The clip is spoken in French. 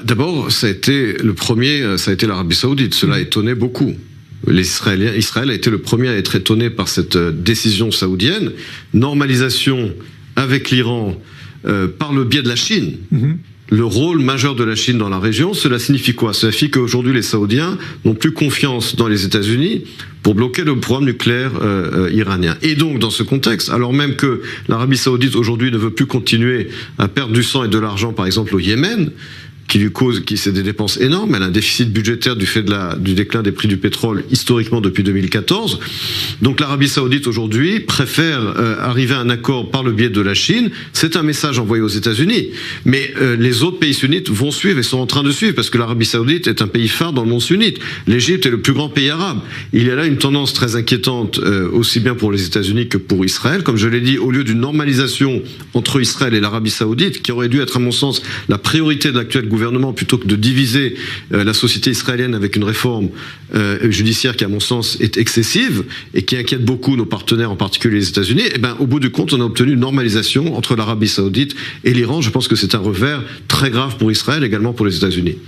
D'abord, ça a été l'Arabie Saoudite. Cela étonnait beaucoup. Israël a été le premier à être étonné par cette décision saoudienne. Normalisation avec l'Iran par le biais de la Chine. Le rôle majeur de la Chine dans la région, cela signifie quoi? Cela signifie qu'aujourd'hui les Saoudiens n'ont plus confiance dans les États-Unis pour bloquer le programme nucléaire iranien. Et donc dans ce contexte, alors même que l'Arabie Saoudite aujourd'hui ne veut plus continuer à perdre du sang et de l'argent par exemple au Yémen, c'est des dépenses énormes, elle a un déficit budgétaire du fait du déclin des prix du pétrole historiquement depuis 2014. Donc l'Arabie Saoudite aujourd'hui préfère arriver à un accord par le biais de la Chine. C'est un message envoyé aux États-Unis. Mais les autres pays sunnites vont suivre et sont en train de suivre parce que l'Arabie Saoudite est un pays phare dans le monde sunnite. L'Égypte est le plus grand pays arabe. Il y a là une tendance très inquiétante aussi bien pour les États-Unis que pour Israël. Comme je l'ai dit, au lieu d'une normalisation entre Israël et l'Arabie Saoudite, qui aurait dû être à mon sens la priorité de l'actuel gouvernement, plutôt que de diviser la société israélienne avec une réforme judiciaire qui, à mon sens, est excessive et qui inquiète beaucoup nos partenaires, en particulier les États-Unis, au bout du compte, on a obtenu une normalisation entre l'Arabie Saoudite et l'Iran. Je pense que c'est un revers très grave pour Israël, également pour les États-Unis.